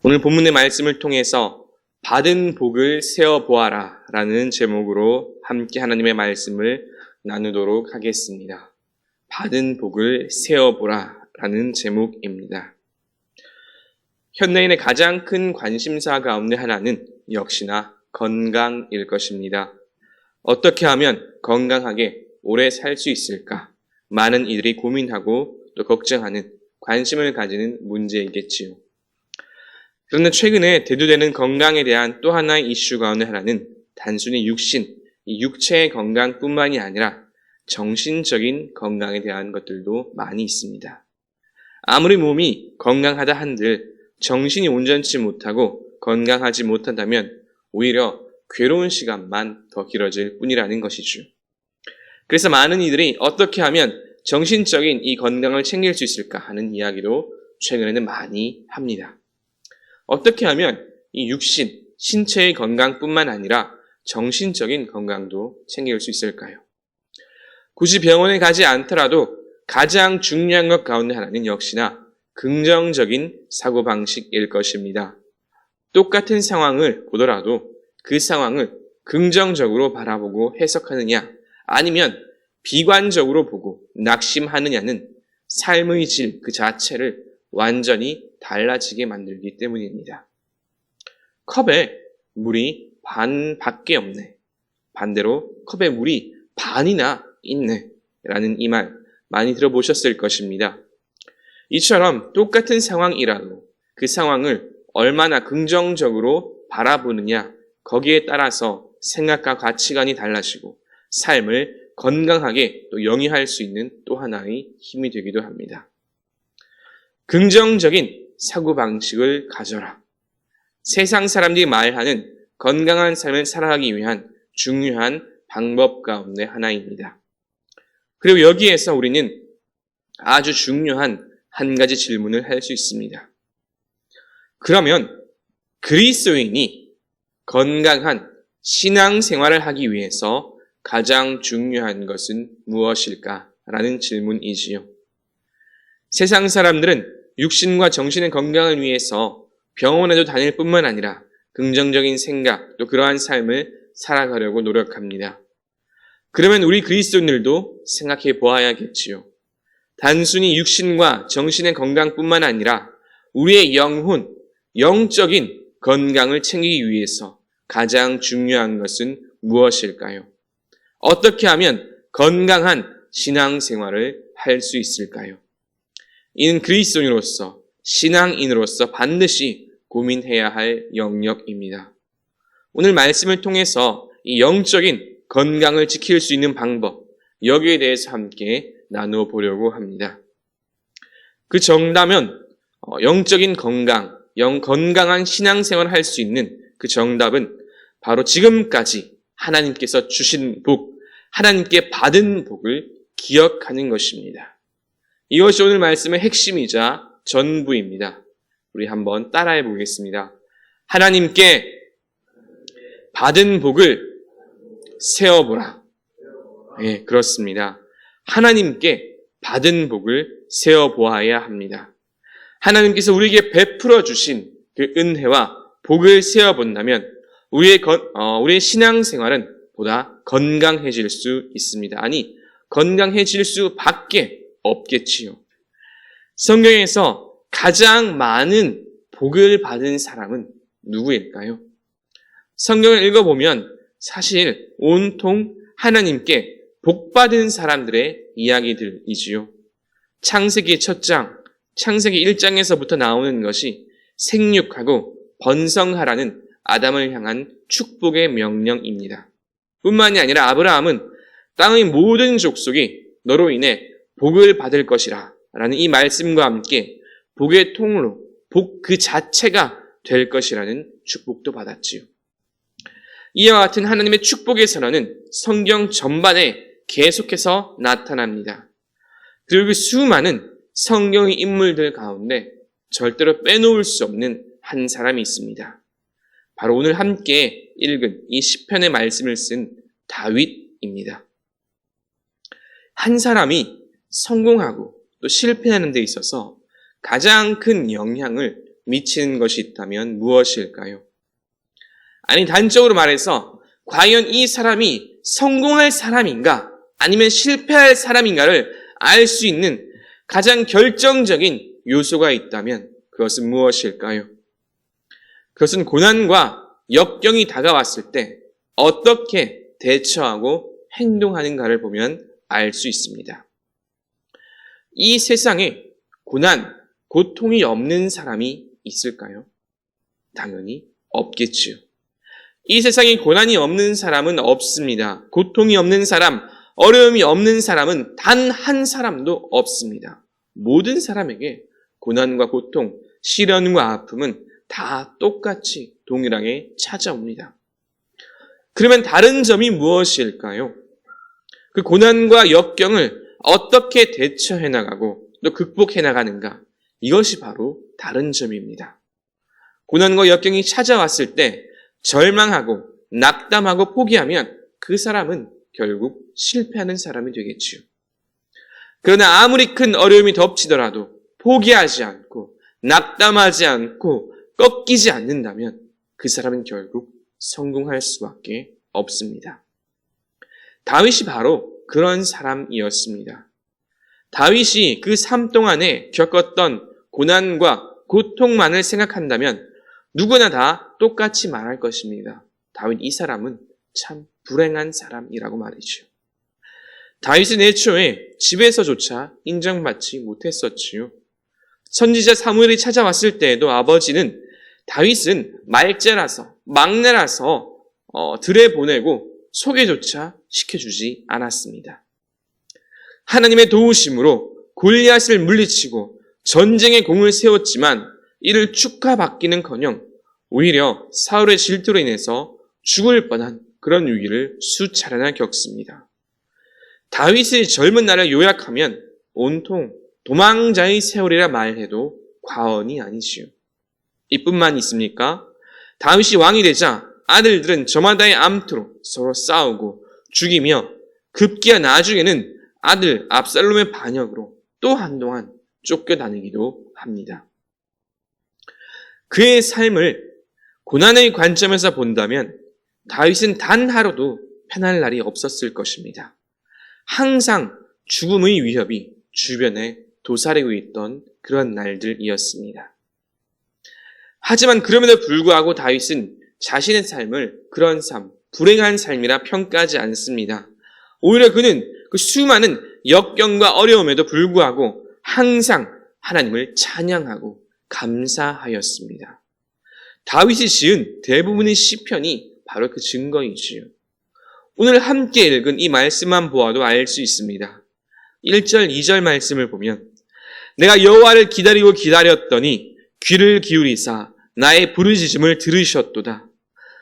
오늘 본문의 말씀을 통해서 받은 복을 세어보아라 라는 제목으로 함께 하나님의 말씀을 나누도록 하겠습니다. 받은 복을 세어보라 라는 제목입니다. 현대인의 가장 큰 관심사 가운데 하나는 역시나 건강일 것입니다. 어떻게 하면 건강하게 오래 살 수 있을까? 많은 이들이 고민하고 또 걱정하는, 관심을 가지는 문제이겠지요. 그런데 최근에 대두되는 건강에 대한 또 하나의 이슈 가운데 하나는 단순히 이 육체의 건강뿐만이 아니라 정신적인 건강에 대한 것들도 많이 있습니다. 아무리 몸이 건강하다 한들 정신이 온전치 못하고 건강하지 못한다면 오히려 괴로운 시간만 더 길어질 뿐이라는 것이죠. 그래서 많은 이들이 어떻게 하면 정신적인 이 건강을 챙길 수 있을까 하는 이야기도 최근에는 많이 합니다. 어떻게 하면 이 신체의 건강뿐만 아니라 정신적인 건강도 챙길 수 있을까요? 굳이 병원에 가지 않더라도 가장 중요한 것 가운데 하나는 역시나 긍정적인 사고방식일 것입니다. 똑같은 상황을 보더라도 그 상황을 긍정적으로 바라보고 해석하느냐, 아니면 비관적으로 보고 낙심하느냐는 삶의 질 그 자체를 완전히 달라지게 만들기 때문입니다. 컵에 물이 반밖에 없네. 반대로 컵에 물이 반이나 있네. 라는 이 말 많이 들어보셨을 것입니다. 이처럼 똑같은 상황이라도 그 상황을 얼마나 긍정적으로 바라보느냐, 거기에 따라서 생각과 가치관이 달라지고 삶을 건강하게 또 영위할 수 있는 또 하나의 힘이 되기도 합니다. 긍정적인 사고방식을 가져라. 세상 사람들이 말하는 건강한 삶을 살아가기 위한 중요한 방법 가운데 하나입니다. 그리고 여기에서 우리는 아주 중요한 한 가지 질문을 할 수 있습니다. 그러면 그리스도인이 건강한 신앙생활을 하기 위해서 가장 중요한 것은 무엇일까? 라는 질문이지요. 세상 사람들은 육신과 정신의 건강을 위해서 병원에도 다닐 뿐만 아니라 긍정적인 생각, 또 그러한 삶을 살아가려고 노력합니다. 그러면 우리 그리스도인들도 생각해 보아야겠지요. 단순히 육신과 정신의 건강뿐만 아니라 우리의 영적인 건강을 챙기기 위해서 가장 중요한 것은 무엇일까요? 어떻게 하면 건강한 신앙생활을 할 수 있을까요? 이는 그리스도인으로서, 신앙인으로서 반드시 고민해야 할 영역입니다. 오늘 말씀을 통해서 이 영적인 건강을 지킬 수 있는 방법, 여기에 대해서 함께 나누어 보려고 합니다. 그 정답은 영적인 건강, 건강한 신앙생활을 할 수 있는 그 정답은 바로 지금까지 하나님께서 주신 복, 하나님께 받은 복을 기억하는 것입니다. 이것이 오늘 말씀의 핵심이자 전부입니다. 우리 한번 따라해 보겠습니다. 하나님께 받은 복을 세어보라. 네, 그렇습니다. 하나님께 받은 복을 세어보아야 합니다. 하나님께서 우리에게 베풀어 주신 그 은혜와 복을 세어본다면 우리의 신앙생활은 보다 건강해질 수 있습니다. 아니, 건강해질 수밖에 없겠지요. 성경에서 가장 많은 복을 받은 사람은 누구일까요? 성경을 읽어보면 사실 온통 하나님께 복받은 사람들의 이야기들이지요. 창세기 첫 장, 창세기 1장에서부터 나오는 것이 생육하고 번성하라는 아담을 향한 축복의 명령입니다. 뿐만이 아니라 아브라함은 땅의 모든 족속이 너로 인해 복을 받을 것이라 라는 이 말씀과 함께 복의 통로, 복 그 자체가 될 것이라는 축복도 받았지요. 이와 같은 하나님의 축복의 선언은 성경 전반에 계속해서 나타납니다. 그리고 그 수많은 성경의 인물들 가운데 절대로 빼놓을 수 없는 한 사람이 있습니다. 바로 오늘 함께 읽은 이 시편의 말씀을 쓴 다윗입니다. 한 사람이 성공하고 또 실패하는 데 있어서 가장 큰 영향을 미치는 것이 있다면 무엇일까요? 아니, 단적으로 말해서 과연 이 사람이 성공할 사람인가 아니면 실패할 사람인가를 알 수 있는 가장 결정적인 요소가 있다면 그것은 무엇일까요? 그것은 고난과 역경이 다가왔을 때 어떻게 대처하고 행동하는가를 보면 알 수 있습니다. 이 세상에 고난, 고통이 없는 사람이 있을까요? 당연히 없겠지요. 이 세상에 고난이 없는 사람은 없습니다. 고통이 없는 사람, 어려움이 없는 사람은 단 한 사람도 없습니다. 모든 사람에게 고난과 고통, 시련과 아픔은 다 똑같이 동일하게 찾아옵니다. 그러면 다른 점이 무엇일까요? 그 고난과 역경을 어떻게 대처해 나가고 또 극복해 나가는가? 이것이 바로 다른 점입니다. 고난과 역경이 찾아왔을 때 절망하고 낙담하고 포기하면 그 사람은 결국 실패하는 사람이 되겠지요. 그러나 아무리 큰 어려움이 덮치더라도 포기하지 않고 낙담하지 않고 꺾이지 않는다면 그 사람은 결국 성공할 수밖에 없습니다. 다윗이 바로 그런 사람이었습니다. 다윗이 그 삶 동안에 겪었던 고난과 고통만을 생각한다면 누구나 다 똑같이 말할 것입니다. 다윗 이 사람은 참 불행한 사람이라고 말이죠. 다윗은 애초에 집에서조차 인정받지 못했었지요. 선지자 사무엘이 찾아왔을 때에도 아버지는 다윗은 말째라서 막내라서 들에 보내고 소개조차 시켜주지 않았습니다. 하나님의 도우심으로 골리앗을 물리치고 전쟁의 공을 세웠지만 이를 축하받기는커녕 오히려 사울의 질투로 인해서 죽을 뻔한 그런 위기를 수차례나 겪습니다. 다윗의 젊은 날을 요약하면 온통 도망자의 세월이라 말해도 과언이 아니지요. 이뿐만 있습니까? 다윗이 왕이 되자 아들들은 저마다의 암투로 서로 싸우고 죽이며 급기야 나중에는 아들 압살롬의 반역으로 또 한동안 쫓겨다니기도 합니다. 그의 삶을 고난의 관점에서 본다면 다윗은 단 하루도 편할 날이 없었을 것입니다. 항상 죽음의 위협이 주변에 도사리고 있던 그런 날들이었습니다. 하지만 그럼에도 불구하고 다윗은 자신의 삶을 그런 삶, 불행한 삶이라 평가하지 않습니다. 오히려 그는 그 수많은 역경과 어려움에도 불구하고 항상 하나님을 찬양하고 감사하였습니다. 다윗이 지은 대부분의 시편이 바로 그 증거이지요. 오늘 함께 읽은 이 말씀만 보아도 알 수 있습니다. 1절, 2절 말씀을 보면 내가 여호와를 기다리고 기다렸더니 귀를 기울이사 나의 부르짖음을 들으셨도다.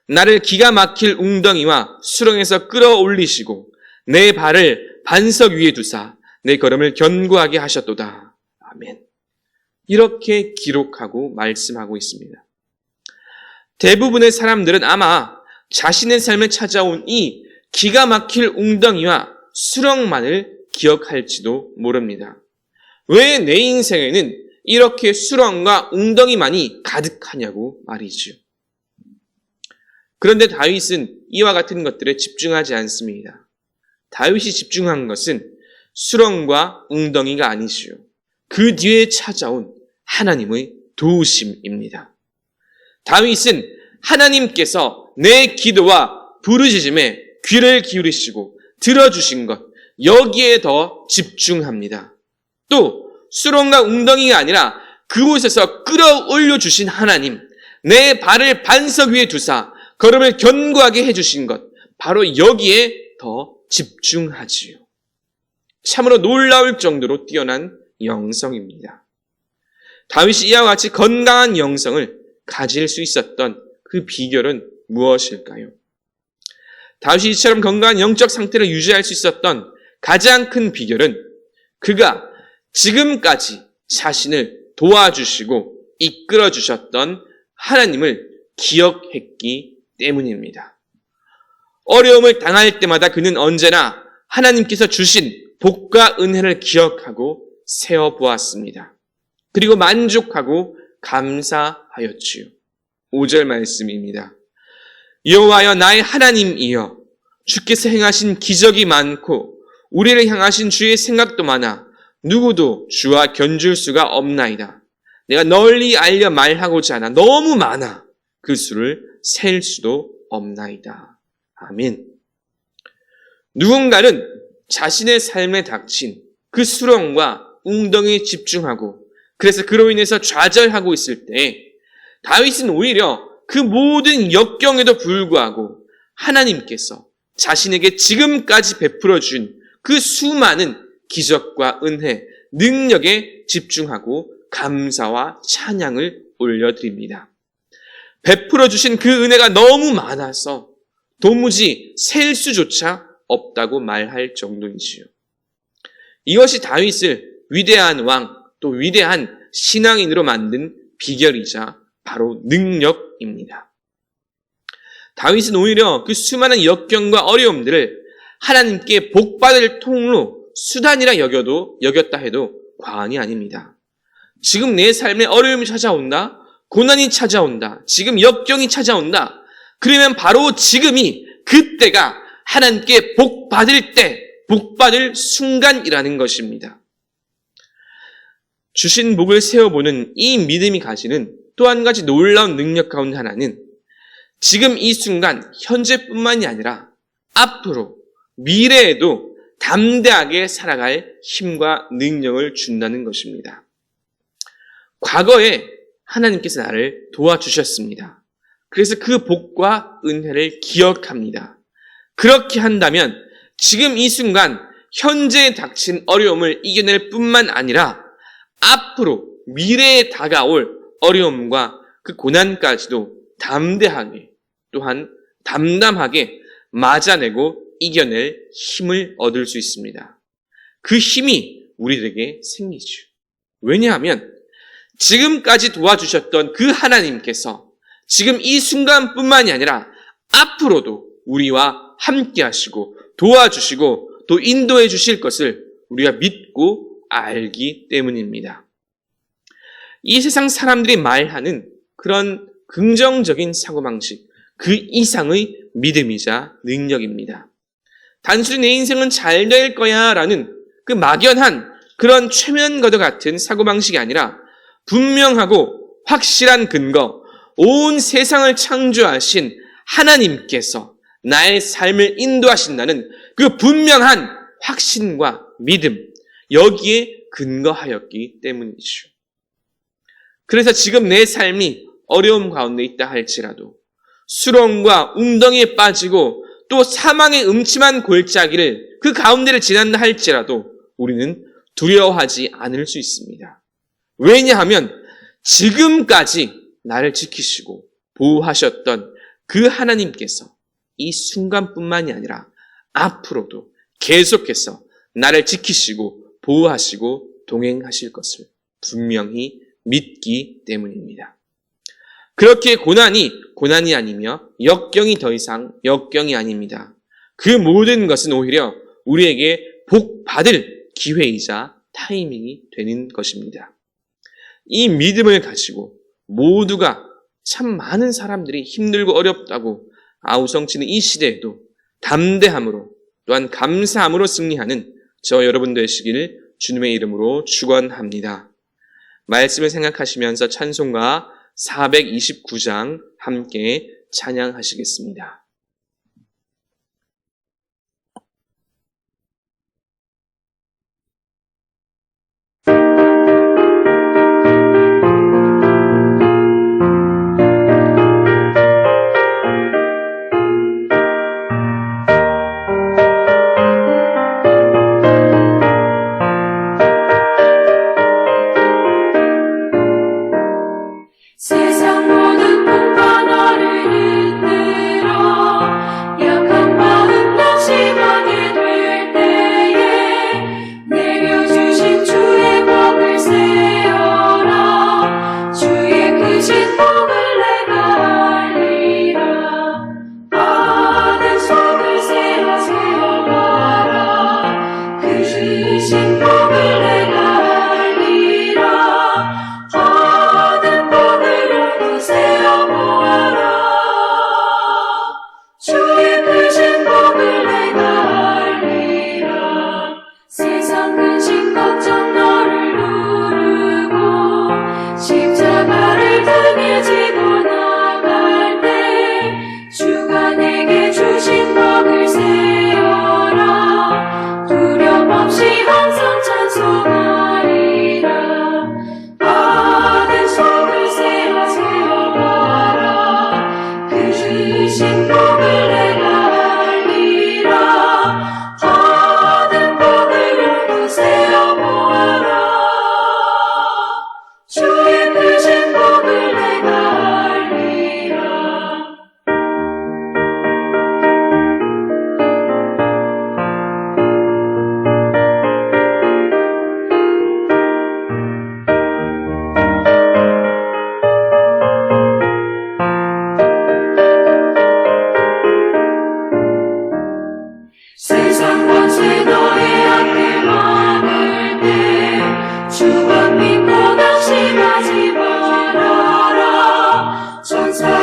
나를 기가 막힐 웅덩이와 수렁에서 끌어올리시고 내 발을 반석 위에 두사 내 걸음을 견고하게 하셨도다. 아멘. 이렇게 기록하고 말씀하고 있습니다. 대부분의 사람들은 아마 자신의 삶에 찾아온 이 기가 막힐 웅덩이와 수렁만을 기억할지도 모릅니다. 왜 내 인생에는 이렇게 수렁과 웅덩이만이 가득하냐고 말이죠. 그런데 다윗은 이와 같은 것들에 집중하지 않습니다. 다윗이 집중한 것은 수렁과 웅덩이가 아니지요. 그 뒤에 찾아온 하나님의 도우심입니다. 다윗은 하나님께서 내 기도와 부르짖음에 귀를 기울이시고 들어주신 것, 여기에 더 집중합니다. 또 수렁과 웅덩이가 아니라 그곳에서 끌어올려 주신 하나님, 내 발을 반석 위에 두사 걸음을 견고하게 해주신 것, 바로 여기에 더 집중하지요. 참으로 놀라울 정도로 뛰어난 영성입니다. 다윗이 이와 같이 건강한 영성을 가질 수 있었던 그 비결은 무엇일까요? 다윗이 이처럼 건강한 영적 상태를 유지할 수 있었던 가장 큰 비결은 그가 지금까지 자신을 도와주시고 이끌어 주셨던 하나님을 기억했기 때문입니다. 어려움을 당할 때마다 그는 언제나 하나님께서 주신 복과 은혜를 기억하고 세어보았습니다. 그리고 만족하고 감사하였지요. 5절 말씀입니다. 여호와여 나의 하나님이여 주께서 행하신 기적이 많고 우리를 향하신 주의 생각도 많아 누구도 주와 견줄 수가 없나이다. 내가 널리 알려 말하고자 하나 너무 많아 그 수를 셀 수도 없나이다. 아멘. 누군가는 자신의 삶에 닥친 그 수렁과 웅덩이에 집중하고 그래서 그로 인해서 좌절하고 있을 때 다윗은 오히려 그 모든 역경에도 불구하고 하나님께서 자신에게 지금까지 베풀어 준 그 수많은 기적과 은혜, 능력에 집중하고 감사와 찬양을 올려드립니다. 베풀어 주신 그 은혜가 너무 많아서 도무지 셀 수조차 없다고 말할 정도이지요. 이것이 다윗을 위대한 왕, 또 위대한 신앙인으로 만든 비결이자 바로 능력입니다. 다윗은 오히려 그 수많은 역경과 어려움들을 하나님께 복받을 통로, 수단이라 여겼다 해도 과언이 아닙니다. 지금 내 삶에 어려움이 찾아온다, 고난이 찾아온다, 지금 역경이 찾아온다. 그러면 바로 지금이 그때가 하나님께 복받을 때, 복받을 순간이라는 것입니다. 주신 복을 세어보는 이 믿음이 가지는 또 한 가지 놀라운 능력 가운데 하나는 지금 이 순간, 현재뿐만이 아니라 앞으로, 미래에도 담대하게 살아갈 힘과 능력을 준다는 것입니다. 과거에 하나님께서 나를 도와주셨습니다. 그래서 그 복과 은혜를 기억합니다. 그렇게 한다면 지금 이 순간 현재에 닥친 어려움을 이겨낼 뿐만 아니라 앞으로 미래에 다가올 어려움과 그 고난까지도 담대하게 또한 담담하게 맞아내고 이겨낼 힘을 얻을 수 있습니다. 그 힘이 우리들에게 생기죠. 왜냐하면 지금까지 도와주셨던 그 하나님께서 지금 이 순간뿐만이 아니라 앞으로도 우리와 함께 하시고 도와주시고 또 인도해 주실 것을 우리가 믿고 알기 때문입니다. 이 세상 사람들이 말하는 그런 긍정적인 사고방식, 그 이상의 믿음이자 능력입니다. 단순히 내 인생은 잘 될 거야 라는 그 막연한 그런 최면과도 같은 사고방식이 아니라 분명하고 확실한 근거, 온 세상을 창조하신 하나님께서 나의 삶을 인도하신다는 그 분명한 확신과 믿음, 여기에 근거하였기 때문이죠. 그래서 지금 내 삶이 어려움 가운데 있다 할지라도 수렁과 웅덩이에 빠지고 또 사망의 음침한 골짜기를 그 가운데를 지난다 할지라도 우리는 두려워하지 않을 수 있습니다. 왜냐하면 지금까지 나를 지키시고 보호하셨던 그 하나님께서 이 순간뿐만이 아니라 앞으로도 계속해서 나를 지키시고 보호하시고 동행하실 것을 분명히 믿기 때문입니다. 그렇게 고난이 아니며 역경이 더 이상 역경이 아닙니다. 그 모든 것은 오히려 우리에게 복 받을 기회이자 타이밍이 되는 것입니다. 이 믿음을 가지고 모두가 참 많은 사람들이 힘들고 어렵다고 아우성치는 이 시대에도 담대함으로 또한 감사함으로 승리하는 저 여러분 되시기를 주님의 이름으로 축원합니다. 말씀을 생각하시면서 찬송가 429장 함께 찬양하시겠습니다. 세상 모든 풍파 너를 흔들어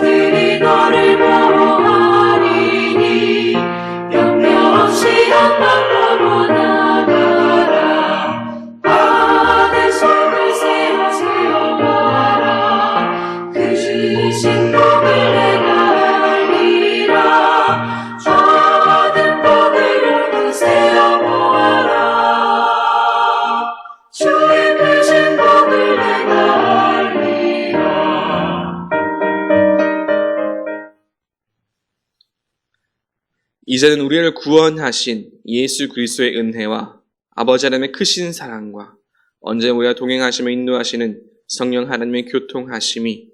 그들이 너를 보호하리니 염려 없이 한방 보고 나가라. 받은 속을 세워보아라. 그 주신 복을 내가 알리라. 받은 복을 모두 세워보아라. 주의 크신 복을 내가 알리라. 이제는 우리를 구원하신 예수 그리스도의 은혜와 아버지 하나님의 크신 사랑과 언제나 우리와 동행하시며 인도하시는 성령 하나님의 교통하심이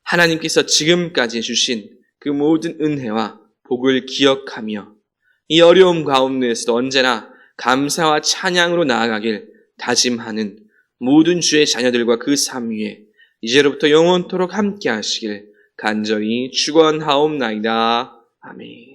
하나님께서 지금까지 주신 그 모든 은혜와 복을 기억하며 이 어려움 가운데에서도 언제나 감사와 찬양으로 나아가길 다짐하는 모든 주의 자녀들과 그 삶 위에 이제로부터 영원토록 함께 하시길 간절히 축원하옵나이다. 아멘.